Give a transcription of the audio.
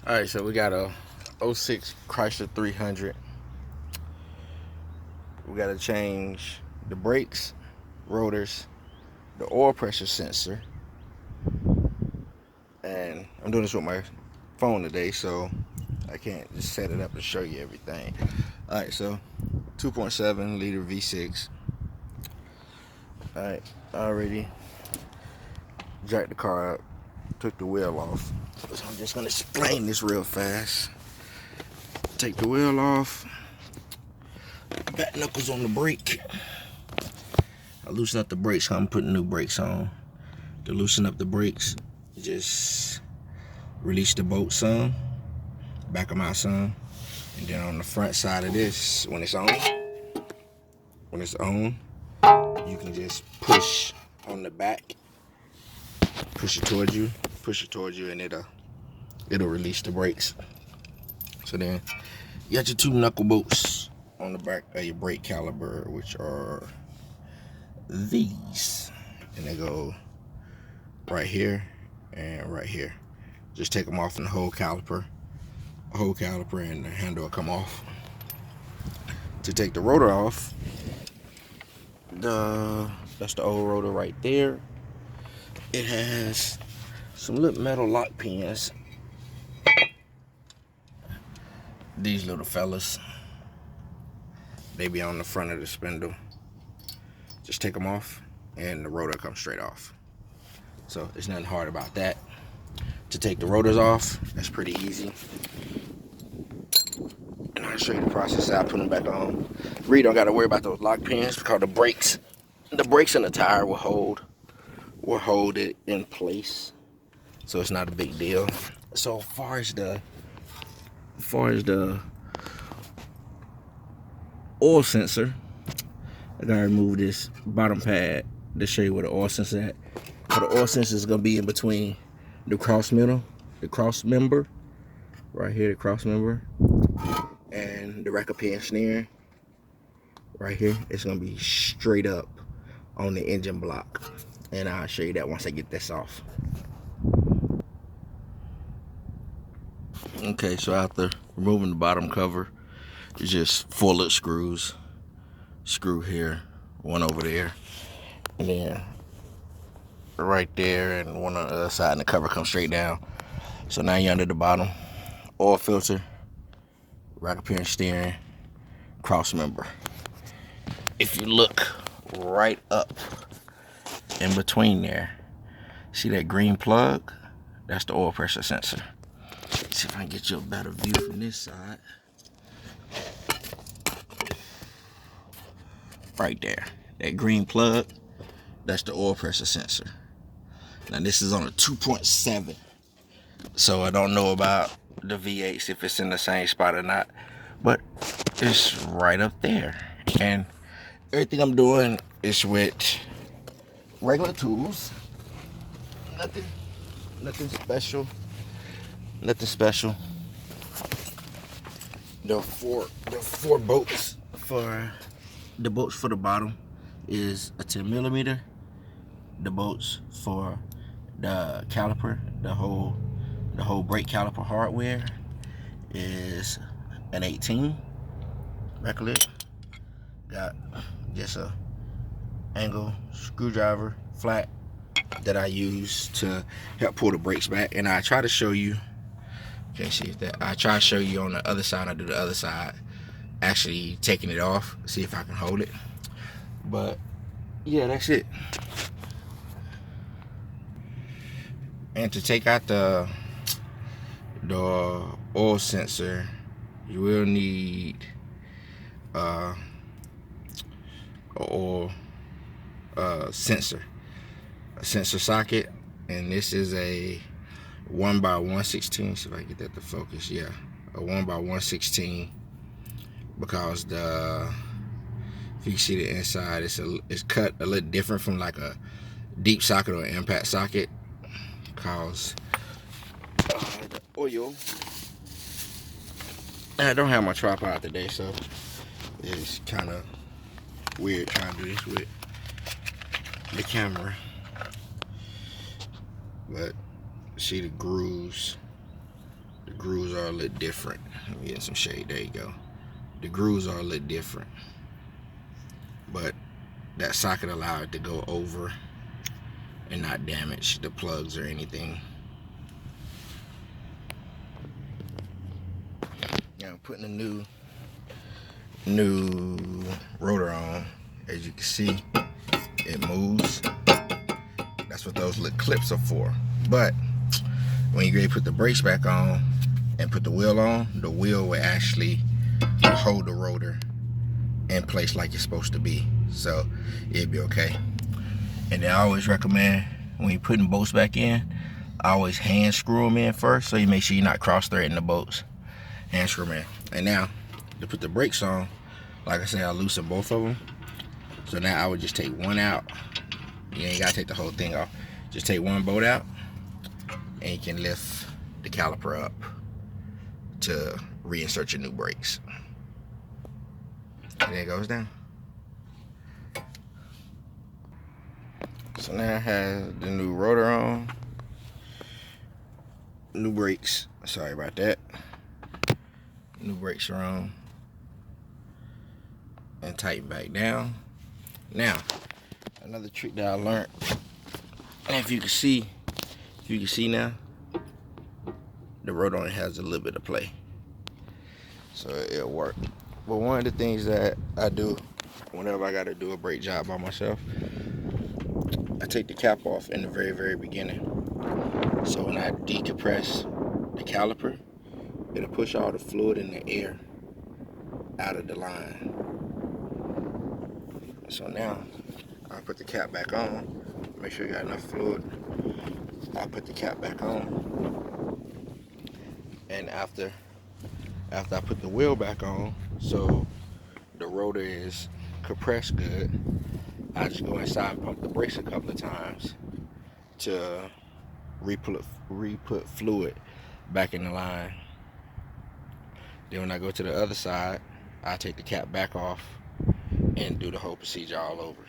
Alright, so we got a '06 Chrysler 300. We got to change the brakes, rotors, the oil pressure sensor, and I'm doing this with my phone today, so I can't just set it up and show you everything. Alright, so 2.7 liter V6. Alright, I already jacked the car up, took the wheel off. So I'm just gonna explain this real fast. Take the wheel off, back knuckles on the brake. I loosen up the brakes, so I'm putting new brakes on. To loosen up the brakes, just release the bolt some, back them out some, and then on the front side of this, when it's on, you can just push on the back, push it towards you, and it'll release the brakes. So then you got your two knuckle bolts on the back of your brake caliper, which are these, and they go right here and right here. Just take them off in the whole caliper, and the handle will come off. To take the rotor off, that's the old rotor right there. It has some little metal lock pins. These little fellas, they be on the front of the spindle. Just take them off and the rotor comes straight off. So there's nothing hard about that. To take the rotors off, that's pretty easy. And I'll show you the process. I'll put them back on. Really don't got to worry about those lock pins because the brakes in the tire will hold it in place. So it's not a big deal. So as far as the oil sensor, I gotta remove this bottom pad to show you where the oil sensor at. So the oil sensor is gonna be in between the cross member right here, the cross member, and the rack of pin steering right here. It's gonna be straight up on the engine block, and I'll show you that once I get this off. Okay, so after removing the bottom cover, it's just 4 little screws. Screw here, one over there, and then right there, and one on the other side, and the cover comes straight down. So now you're under the bottom. Oil filter, rack of pin steering, cross member. If you look right up in between there, see that green plug? That's the oil pressure sensor. Let's see if I can get you a better view from this side. Right there, that green plug, that's the oil pressure sensor. Now this is on a 2.7, so I don't know about the V8s if it's in the same spot or not, but it's right up there. And everything I'm doing is with regular tools. Nothing special. The four bolts for the bottom is a 10 millimeter. The bolts for the caliper, the whole brake caliper hardware, is an 18. Backlit. Got just a angle screwdriver flat that I use to help pull the brakes back. And I try to show you, can't see that, I try to show you on the other side. I do the other side, actually taking it off, see if I can hold it. But yeah, that's it. And to take out the oil sensor, you will need a oil sensor socket, and this is a 1x116. See if I can get that to focus. Yeah, a 1x116, because if you see the inside, it's cut a little different from like a deep socket or an impact socket, because the oil. I don't have my tripod today, so it's kind of weird trying to do this with the camera. But see the grooves The grooves are a little different. Let me get some shade. There you go. The grooves are a little different, but that socket allowed it to go over and not damage the plugs or anything. Now I'm putting a new rotor on. As you can see, it moves. That's what those little clips are for. But when you put the brakes back on and put the wheel on, the wheel will actually hold the rotor in place like it's supposed to be. So it'll be okay. And then I always recommend, when you're putting bolts back in, I always hand screw them in first, so you make sure you're not cross-threading the bolts. Hand screw them in. And now, to put the brakes on, like I said, I loosened both of them. So now I would just take one out. You ain't gotta take the whole thing off. Just take one bolt out, and you can lift the caliper up to reinsert your new brakes. And there it goes down. So now I have the new rotor on, new brakes. Sorry about that. New brakes are on, and tighten back down. Now, another trick that I learned, and if you can see now, the rotor only has a little bit of play, so it'll work. But one of the things that I do whenever I got to do a brake job by myself, I take the cap off in the very beginning. So when I decompress the caliper, it'll push all the fluid and the air out of the line. So now I'll put the cap back on, make sure you got enough fluid. I'll put the cap back on, and after I put the wheel back on, so the rotor is compressed good, I just go inside and pump the brakes a couple of times to re-put fluid back in the line. Then when I go to the other side, I take the cap back off and do the whole procedure all over.